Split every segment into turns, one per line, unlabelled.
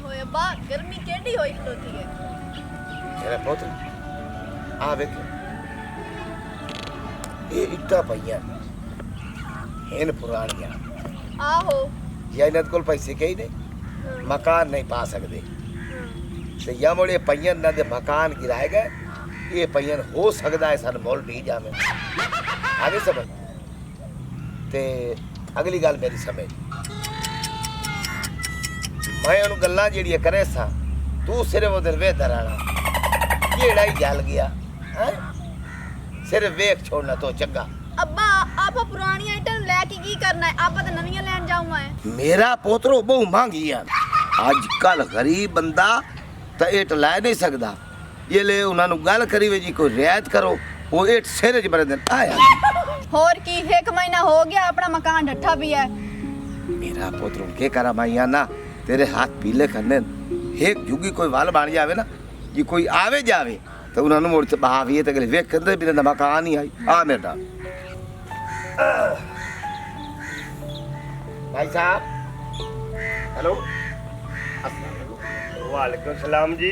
होए अब्बा गर्मी केडी होई खलोती है
मेरा पुत्र आ देख ये इट्टा पईया इन पुरानिया
आहो
या इन्हां कोल पैसे कई ने मकान नहीं पा सकते ते या मोड़े पईयन ना दे मकान गिराए गए ये पईयन हो सकदा है सन मोल डी जावे आगे समझ ते अगली गल मेरी समझ मैं उन गल्लां जेड़ियां करे सा तू सिर्फ उधर वे दराना केड़ा ही जल गया हैं सिर्फ वेख छोड़ना तो चंगा
अब्बा आप पुरानी आइटम लेके की करना है आप तो नवीं लेन जाऊंगा है
मेरा पोतरो बहु महंगी है आजकल गरीब बंदा तो एट लै नहीं सकता ये ले उन्होंने गल करी वे जी कोई रियायत करो वो एट सिर च बड़े दिन आया
और की एक महीना हो गया अपना मकान डट्ठा भी है
मेरा पोतरो के करा माइया ना तेरे हाथ पीले करने एक जुगी कोई वाल बन जावे ना जी कोई आवे जावे तो उन्होंने मुड़ से बहावी तो वे कहते भी ना मकान ही आई आ मेरा भाई साहब हेलो
वालेकुम सलाम जी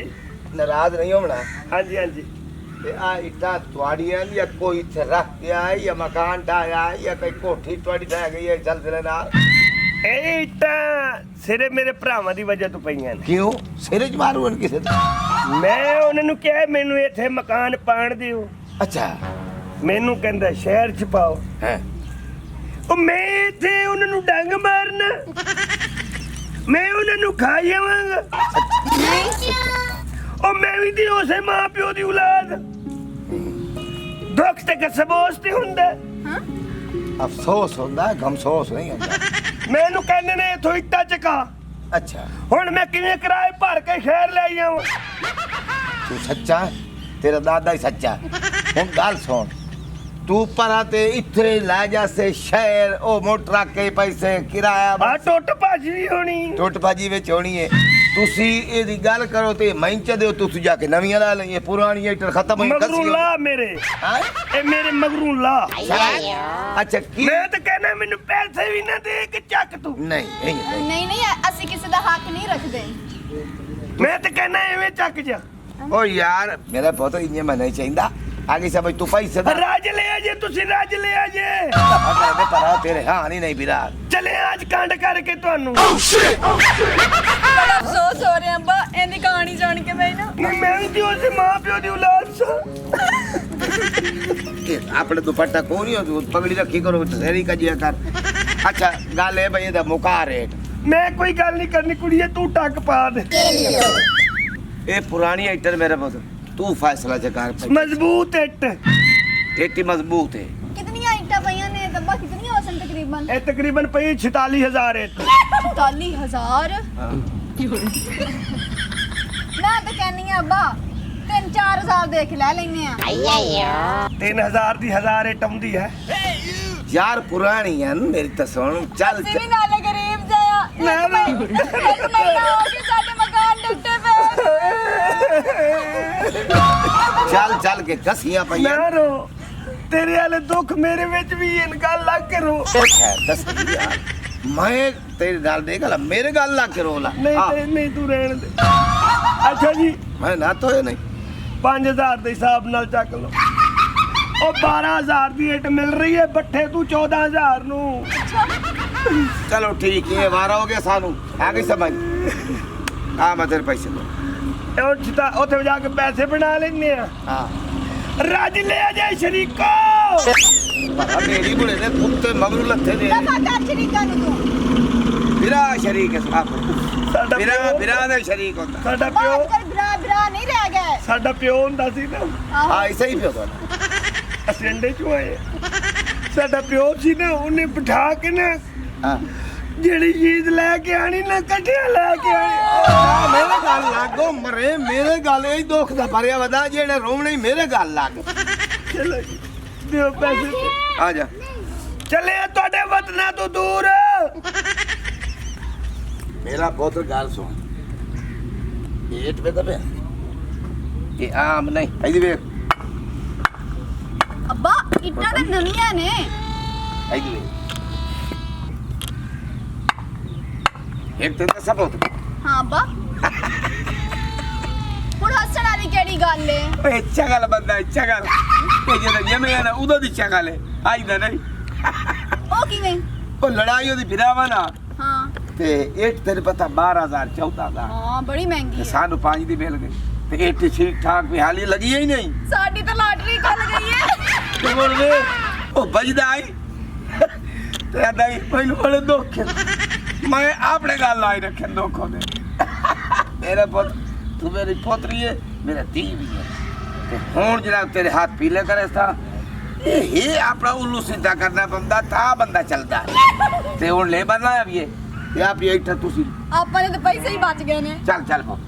नाराज नहीं होना
हाँ जी हाँ जी
ते आ इट्टा तुआड़ियां या कोई इत्थे रख के आए या मकान ढाया या कोई कोठी तुआड़ी ढह गई है सिलसिले नाल
ਇਹ ਇੱਟਾਂ ਸਿਰੇ ਮੇਰੇ ਭਰਾਵਾਂ ਦੀ ਵਜ੍ਹਾ ਤੋਂ ਪਈਆਂ ਨੇ
क्यों सिरे च मारू हन किसे
ਮੈਂ ਉਹਨਾਂ ਨੂੰ ਕਿਹਾ ਮੈਨੂੰ ਇੱਥੇ ਮਕਾਨ ਪਾਣ ਦਿਓ
अच्छा
ਮੈਨੂੰ ਕਹਿੰਦਾ ਸ਼ਹਿਰ ਚ ਪਾਓ
है
ਉਹ ਮੈਂ ਇੱਥੇ ਉਹਨਾਂ ਨੂੰ ਡੰਗ ਮਾਰਨਾ ਮੈਂ ਉਹਨਾਂ ਨੂੰ ਖਾ ਜਾਵਾਂਗਾ ਉਹ ਮੈਂ ਵੀ ਦੀ ਉਸੇ ਮਾਂ ਪਿਓ ਦੀ ਔਲਾਦ ਦੁੱਖ ਤੇ ਕਸਬੋਸ ਤੇ ਹੁੰਦਾ
अफसोस होंदा है गमसोस नहीं होंदा
ਮੈਨੂੰ ਕਹਿੰਦੇ ਨੇ ਇੱਥੋਂ ਇੱਟਾਂ ਚਕਾ
अच्छा
ਹੁਣ ਮੈਂ ਕਿਵੇਂ ਕਿਰਾਏ ਭਰ ਕੇ ਸ਼ਹਿਰ ਲੈ ਆਵਾਂ
तू सच्चा है तेरा दादा ही सच्चा है हुन गल सुन तू परा ते इथे लै जा से शहर ओ मोटर के पैसे किराया
ਆ ਟੁੱਟ ਭੱਜ ਵੀ ਹੋਣੀ
टुट भाजी विच होनी है तुसी एदी गल करो ते मैंच दियो तुसी जाके नवीं ला ले पुरानी ईटर खत्म होई
ਮਗਰੂ ਲਾ ਮੇਰੇ
हैं
ਇਹ ਮੇਰੇ ਮਗਰੂ ਲਾ
अच्छा की
ਮੈਂ ਤਾਂ ਕਹਿੰਦਾ ਮੈਨੂੰ ਪੈਸੇ ਵੀ ਨਾ ਦੇ ਕੇ ਚੱਕ ਤੂੰ
नहीं नहीं
नहीं नहीं ਅਸੀਂ ਕਿਸੇ ਦਾ ਹੱਕ ਨਹੀਂ ਰੱਖਦੇ
ਮੈਂ ਤਾਂ ਕਹਿੰਦਾ ਐਵੇਂ ਚੱਕ ਜਾ
ओ यार मेरा बहुत इंज में नहीं चाहिदा आगे सब तू पैसे दा
ਰਾਜ ਲਿਆ ਜੇ ਤੁਸੀਂ ਰਾਜ ਲਿਆ ਜੇ
दे परा तेरे हां नहीं बिरा
ਚਲੇ ਅੱਜ ਕਾਂਡ ਕਰਕੇ ਤੁਹਾਨੂੰ
ਬੜਾ ਅਫਸੋਸ ਹੋ ਰਿਹਾ ਅੰਬਾ ਇਹਦੀ ਕਹਾਣੀ ਸੁਣ ਕੇ ਮੈਂ ਨਾ
ਮੈਂ ਵੀ ਉਹਦੇ ਮਾਂ ਪਿਓ ਦੀ ਔਲਾਦ ਸਾਂ
अपने दुपट्टा को नहीं हो पगड़ी रखी करो तेरी कजिया कर अच्छा गल है भाई दा मुका रेट
ਮੈਂ ਕੋਈ ਗੱਲ ਨਹੀਂ ਕਰਨੀ ਕੁੜੀਏ ਤੂੰ ਟੱਕ ਪਾ ਦੇ
ये पुरानी आइटर मेरे पुत्र तू फैसला जकार
ਮਜ਼ਬੂਤ ਇੱਟ
एटी मजबूत है
कितनी ईटा पईयां ने दब्बा कितनी हो सन तकरीबन
ਇਹ ਤਕਰੀਬਨ ਪਈ 46000 ਇੱਟ
40000 मैं तो कहनी है अब्बा 3-4 देख ले लेने आ
3000 ਦੀ 1000 ਇੱਟ ਆਉਂਦੀ ਹੈ
यार पुरानी है न, मेरी तो सुन चल
ਅਸੀਂ ਵੀ ਨਾਲੇ ਗਰੀਬ ਜਾਇਆ ਨਹੀਂ ਹੋ ਕੇ ਸਾਡੇ ਮਕਾਨ ਟੁੱਟੇ ਪਏ
चल चल के कसियां पईयां
ਨਾ ਰੋ ਤੇਰੇ ਵਾਲੇ ਦੁੱਖ ਮੇਰੇ ਵਿੱਚ ਵੀ ਇਹ ਗੱਲ ਲੱਗ ਕੇ ਰੋ
अच्छा दस यार मैं तेरी गाल दे गला मेरे गाल ला के रोला
ਨਹੀਂ ਤੂੰ ਰਹਿਣ ਦੇ ਅੱਛਾ ਜੀ
मैं ना तो है नहीं
5000 ਦੇ ਹਿਸਾਬ ਨਾਲ ਚੱਕ ਲਓ ਉਹ 12000 ਦੀ ਇੱਟ ਮਿਲ ਰਹੀ ਹੈ ਬੱਠੇ ਤੂੰ 14000 ਨੂੰ
चलो ठीक है वारा हो गया सानू आगे समझ आ मैं तेरे पैसे दो
ਉਹ ਚਿਤਾ ਉੱਥੇ ਜਾ ਕੇ ਪੈਸੇ ਬਣਾ ਲੈਣੇ ਆ
हाँ
ਰੱਜ ਲਿਆ ਜਾਏ ਸ਼ਰੀਕੋ
पर मेरी बुढ़े ने कुत्ते मगरू लथे दे
ਦਫਾ ਕਰ ਸ਼ਰੀਕਾਂ ਨੂੰ ਤੂੰ
बिरा शरीक है साहब
ਸਾਡਾ
बिरा
ਪਿਓ
बिरा दे शरीक होता
ਸਾਡਾ ਪਿਓ
ਬਾਤ ਕਰ ਬਰਾ ਬਰਾ ਨਹੀਂ ਰਹਿ ਗਏ
ਸਾਡਾ ਪਿਓ ਹੁੰਦਾ ਸੀ ਨਾ
ਆਹੋ
हाँ ऐसा ही पियो तो
ਅਸੀਂ ਅੰਡੇ ਚੋਂ ਆਏ ਸਾਡਾ ਪਿਓ ਸੀ ਨਾ ਉਹਨੇ ਬਿਠਾ ਕੇ ਨਾ
हाँ
ਜਿਹੜੀ ਚੀਜ਼ ਲੈ ਕੇ ਆਣੀ ਨਾ ਇਕੱਠਿਆਂ ਲੈ ਕੇ ਆਣੀ
मेरे गल लागो मरे मेरे गल यही दुख दा भरिया वदा जेड़े रोवणे मेरे गल लाग
ਚਲੋ ਜੀ, ਦਿਓ ਪੈਸੇ
आ जा
ਚੱਲੇ ਆ ਤੁਹਾਡੇ ਵਤਨਾਂ ਤੋਂ ਦੂਰ
मेरा पुत्र गल सुन पेट पे दबे ये आम नहीं आई वे
ਅੱਬਾ ਇੱਟਾਂ ਤਾਂ ਨਵੀਆਂ ਨੇ
आई वे एक तो सब होता
ਹਾਂ ਅੱਬਾ
ਓਏ ਚਗਲ ਬੰਦਾ ਚਗਲ ਇਹ ਜਿਹੜਾ ਜਮਿਆ ਨਾ ਉਦੋਂ ਦੀ ਚਗਲ ਹੈ ਅੱਜ ਦਾ ਨਹੀਂ
ਉਹ ਕਿਵੇਂ?
ਉਹ ਲੜਾਈ ਉਹਦੀ ਵਿਰਾਵਾ ਨਾ
ਹਾਂ
ਤੇ ਇਹ ਤੇਰੇ ਪਤਾ 12000 14000
ਹਾਂ ਬੜੀ ਮਹਿੰਗੀ
ਤੇ
ਹੈ।
ਸਾਨੂੰ 5 ਦੀ ਮਿਲ ਗਈ ਤੇ ਇਹ ਠੀਕ ਠਾਕ ਵੀ ਹਾਲੀ ਲੱਗੀ ਹੀ ਨਹੀਂ
ਸਾਡੀ ਤਾਂ ਲਾਟਰੀ ਖੁੱਲ ਗਈ ਹੈ।
ਤੇ ਬੋਲ ਵੇ ਉਹ ਵੱਜਦਾ ਆਈ ਤੇ ਆਦਾ ਹੀ ਪਹਿਲਾਂ ਬੜੇ ਦੁੱਖ ਮੈਂ ਆਪਣੇ ਗੱਲ ਲਾਈ ਰੱਖੇ ਦੁੱਖੋਂ ਦੇ ਮੇਰਾ ਪੁੱਤ ਤੂੰ ਮੇਰੀ ਪੋਤਰੀ ਹੈ ਮੇਰਾ ਧੀ ਵੀ ਹੈ ਤੇ ਹੁਣ ਜਨਾਬ ਤੇਰੇ ਹੱਥ ਪੀਲੇ ਕਰੇ ਤਾਂ ਇਹ ਆਪਣਾ ਉੱਲੂ ਸਿੱਧਾ ਕਰਨਾ ਪੈਂਦਾ ਤਾਂ ਬੰਦਾ ਚੱਲਦਾ ਤੇ ਹੁਣ ਲੈ ਬੰਦਾ ਵੀ ਇਹ ਤੇ ਆਪ ਇਹ ਇੱਥੇ ਤੁਸੀਂ
ਆਪਾਂ ਦੇ ਤਾਂ ਪੈਸੇ ਹੀ ਬਚ ਗਏ ਨੇ।
ਚੱਲ ਚੱਲ ਪੁੱਤ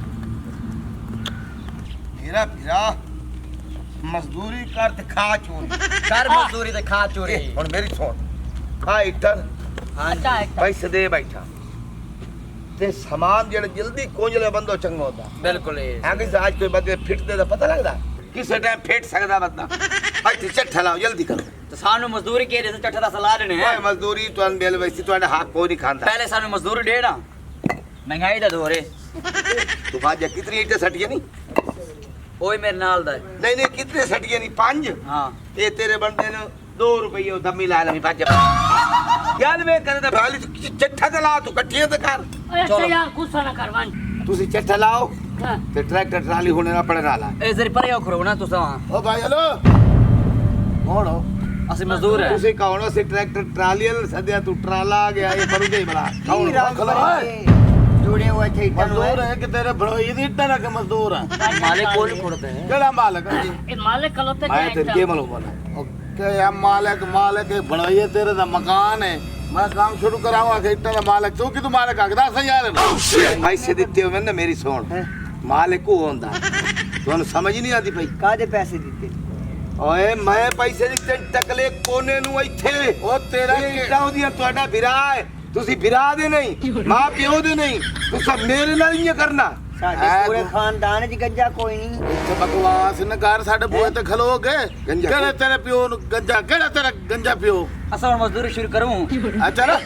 ਮੇਰਾ ਵੀਰਾ ਮਜ਼ਦੂਰੀ ਕਰ ਤੇ ਖਾ ਚੋਰੀ
ਕਰ ਮਜ਼ਦੂਰੀ ਤੇ ਖਾ ਚੋਰੀ
ਹੁਣ ਮੇਰੀ ਸੁਣ ਹਾਂ ਇੱਟਰ
ਅੱਛਾ
ਪੈਸੇ ਦੇ ਬੈਠਾ ਤੇ ਸਮਾਨ ਜਿਹੜਾ ਜਲਦੀ ਕੋਂਜਲੇ ਬੰਦੋ ਚੰਗਾ ਹੁੰਦਾ
ਬਿਲਕੁਲ ਇਹ
ਹਾਂ ਕਿ ਅੱਜ ਕੋਈ ਬੰਦੇ ਫਿੱਟਦੇ ਦਾ ਪਤਾ ਲੱਗਦਾ ਕਿਸੇ ਟਾਈਮ ਫਿੱਟ ਸਕਦਾ ਬੰਦਾ ਇੱਥੇ ਚੱਠਾ ਲਾਓ ਜਲਦੀ ਕਰੋ
ਤੇ ਸਾਨੂੰ ਮਜ਼ਦੂਰੀ ਕੇ ਦੇ ਚੱਠਾ ਦਾ ਸਲਾਹ ਦੇਣੇ
ਓਏ ਮਜ਼ਦੂਰੀ ਤੁਹਾਨੂੰ ਮਿਲ ਵੈਸੀ ਤੁਹਾਡਾ ਹੱਕ ਕੋਈ ਨਹੀਂ ਖਾਂਦਾ
ਪਹਿਲੇ ਸਾਨੂੰ ਮਜ਼ਦੂਰੀ ਦੇਣਾ ਮਹਿੰਗਾਈ ਦਾ ਦੌਰ ਹੈ
ਤੂੰ ਬਾਜਾ ਕਿਤਨੀ ਇੱਟੇ ਸੱਟੀਆਂ ਨਹੀਂ
ਓਏ ਮੇਰੇ ਨਾਲ ਦਾ ਹੈ।
ਨਹੀਂ ਨਹੀਂ ਕਿਤਨੇ ਸੱਟੀਆਂ ਨਹੀਂ 5
ਹਾਂ
ਇਹ ਤੇਰੇ ਬੰਦੇ ਨੂੰ 2 ਰੁਪਏ ਉਹ ਦਮੀ ਲਾ ਲਵੀ ਭੱਜ ਗੱਲ ਵੇ ਕਰੇ ਤਾਂ ਭਾਲੀ ਚੱਠਾ ਤੇ ਲਾ ਤੂੰ ਇਕੱਠੀਆਂ ਤੇ ਕਰ
ਚਲੋ
यार गुस्सा ना करवान
ਤੁਸੀਂ ਚੱਠਾ ਲਾਓ
हाँ।
ਤੇ ਟਰੈਕਟਰ ਟਰਾਲੀ ਹੁਣੇ ਨਾ ਪੜੇ ਲਾ
ਇਹ ਜ਼ਰੀ ਪਰੇ ਖਰੋ ਨਾ ਤੁਸੀਂ
ਓ ਭਾਈ ਹਲੋ ਕੌਣ ਹੋ
ਅਸੀਂ ਮਜ਼ਦੂਰ ਹੈ
ਤੁਸੀਂ ਕੌਣ ਹੋ ਸੀ ਟਰੈਕਟਰ ਟਰਾਲੀ ਵਾਲੇ ਸੱਦਿਆ ਤੂੰ ਟਰਾਲਾ ਆ ਗਿਆ ਇਹ ਬਰੂ ਦੇ ਬਲਾ ਕੌਣ ਹੋ
जुड़े हुए थे
ਮਜ਼ਦੂਰ ਹੈ ਕਿ ਤੇਰੇ ਭੜੋਈ ਦੀ ਇੱਟਾਂ ਦਾ ਮਜ਼ਦੂਰ ਹੈ
ਮਾਲੇ ਕੋਲ ਨਹੀਂ ਖੁੜਦੇ ਹੈ
ਕਿਹੜਾ ਮਾਲਕ ਹੈ
ये मालिक कलोते
ਮੈਂ ਤੇ ਕੀ ਮਾਲੂਮ ਬੋਲਾ ਓਕੇ ਆ ਮਾਲਕ ਭੜੋਈ ਤੇਰੇ ਦਾ ਮਕਾਨ ਹੈ ਮੈਂ ਕੰਮ ਸ਼ੁਰੂ ਕਰਾਵਾਂ ਕਿ ਇੱਟਾਂ ਦਾ ਮਾਲਕ ਤੂੰ ਕਿ ਤੂੰ ਮਾਲਕ ਆਗਦਾ ਸਹੀ ਯਾਰ ਪੈਸੇ ਦਿੱਤੇ ਹੋਵੇ ਨਾ ਮੇਰੀ ਸੁਣ ਮਾਲਕ ਉਹ ਹੁੰਦਾ ਤੁਹਾਨੂੰ ਸਮਝ ਨਹੀਂ ਆਦੀ ਪਈ
कादे पैसे दिते
ਓਏ ਮੈਂ ਪੈਸੇ ਦਿੱਤੇ ਟਕਲੇ ਕੋਨੇ ਨੂੰ ਇੱਥੇ ਉਹ ਤੇਰਾ ਕਿਹੜਾ ਉਹਦੀਆਂ ਤੁਹਾਡਾ ਵਿਰਾ ਹੈ ਤੁਸੀਂ ਵਿਰਾ ਦੇ ਨਹੀਂ ਮਾਂ ਪਿਓ ਦੇ ਨਹੀਂ ਤੁਸੀਂ ਮੇਰੇ ਨਾਲ ਹੀ ਕਰਨਾ
साडे पूरे खानदान च गंजा कोई नहीं
ਇੱਥੇ ਬਕਵਾਸ ਨਾ ਕਰ ਸਾਡੇ ਬੂਹੇ ਤੇ ਖਲੋਗੇ ਕਿਹੜੇ ਤੇਰੇ ਪਿਓ ਨੂੰ ਗੰਜਾ ਕਿਹੜਾ ਤੇਰਾ ਗੰਜਾ ਪਿਓ
ਅਸਾਂ ਹੁਣ ਮਜ਼ਦੂਰੀ ਸ਼ੁਰੂ ਕਰੂੰ
ਅੱਛਾ ਨਾ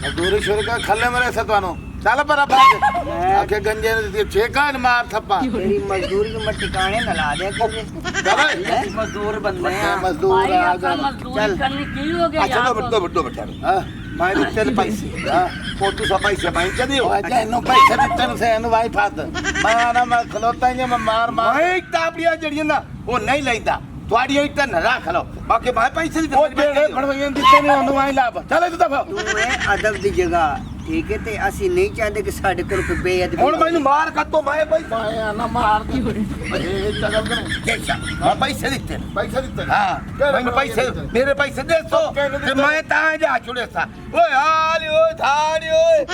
ਮਜ਼ਦੂਰੀ ਸ਼ੁਰੂ ਕਰ ਖੱਲੇ ਮਰੇ ਸੇ ਤੁਹਾਨੂੰ ਚੱਲ ਪਰ ਬਾਜ ਆਖੇ ਗੰਜੇ ਨੇ ਛੇਕਾ ਨੇ ਮਾਰ ਥੱਪਾ
तेरी मजदूरी को मैं ठिकाने न ला दे
ਚਲ
ਅਸੀਂ ਮਜ਼ਦੂਰ ਬੰਦੇ ਆ
ਮਜ਼ਦੂਰ
भाई
ਆ
आपका
ਗਏ
मजदूरी करने की हो गया
ਅੱਛਾ
यार
ਦੋ ਬੱਟੋ ਬੈਠਾ ਹਾਂ ਮੈਂ ਦਿੱਤੇ ਨੇ ਪੈਸੇ ਹਾਂ ਪੋਤੂ ਸਾ ਪੈਸੇ ਮੈਂ ਜਦੀ ਹੋ ਅੱਛਾ ਇਹਨੂੰ ਪੈਸੇ ਦਿੱਤੇ ਨੇ ਇਹਨੂੰ ਵਾਈ ਫਾਦ ਮੈਂ ਨਾ ਮੈਂ ਖਲੋਤਾ ਹੀ ਮੈਂ ਮਾਰ ਮੈਂ ਤਾਪੜੀਆਂ ਜੜੀਆਂ ਨਾ ਉਹ ਨਹੀਂ ਲੈਂਦਾ ਤੁਹਾਡੀ ਇੱਟਾਂ ਨਾ ਰੱਖ ਲਓ ਬਾਕੀ ਮੈਂ ਪੈਸੇ ਦੀ ਉਹ ਜਿਹੜੇ ਫੜਵਾਈਆਂ ਦਿੱਤੇ ਨੇ ਉਹਨੂੰ ਵਾਈ ਲਾਭ ਚੱਲ ਤੂੰ ਦਫਾ
तू है अदब दी जगह ठीक है ते असि नहीं चाहते कि साडे कोल कोई बेअदबी
ਹੁਣ ਮੈਨੂੰ ਮਾਰ ਕੱਤੋ ਮੈਂ ਪੈਸੇ ਨਾ ਮਾਰ ਦੇ ਇਹ ਚਗਲ ਕਰੇ ਮੈਂ ਪੈਸੇ ਦਿੱਤੇ ਹਾਂ ਮੈਨੂੰ ਪੈਸੇ ਮੇਰੇ ਪੈਸੇ ਦੇ ਸੋ ਤੇ ਮੈਂ ਤਾਂ ਜਾ ਛੁੜੇ ਸਾ ਓਏ ਹਾਲੀ ਓਏ ਥਾੜੀ ਓਏ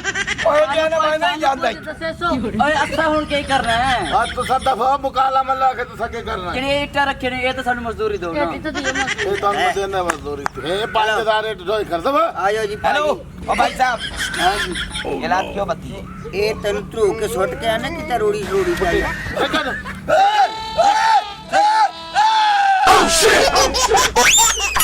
ਓਏ ਜਾਨਾ ਮੈਂ ਨਹੀਂ ਜਾਂਦਾ
ਓਏ ਅਸਾਂ ਹੁਣ ਕੀ ਕਰਨਾ ਹੈ
ਆ ਤੂੰ ਦਫਾ ਮੁਕਾਲਾ ਮੱਲਾ ਕੇ ਤੂੰ ਸਕੇ ਕਰਨਾ
ਕਿਹੜੇ ਇੱਟਾਂ ਰੱਖੇ ਨੇ ਇਹ ਤਾਂ ਸਾਨੂੰ ਮਜ਼ਦੂਰੀ ਦਿਓ ਨਾ
ਇਹ ਤਾਂ ਮਜ਼ੇ ਨਾ ਮਜ਼ਦੂਰੀ ਇਹ 5000 ਰੇਟ ਢੋਈ ਕਰ ਦਵਾ
आयो जी
हेलो
भाई
ओ भाई साहब
हां जी
ये रात क्यों बत्ती
ए तन तू के सुट के आना कि रोड़ी रोड़ी चाहिए
Oh shit!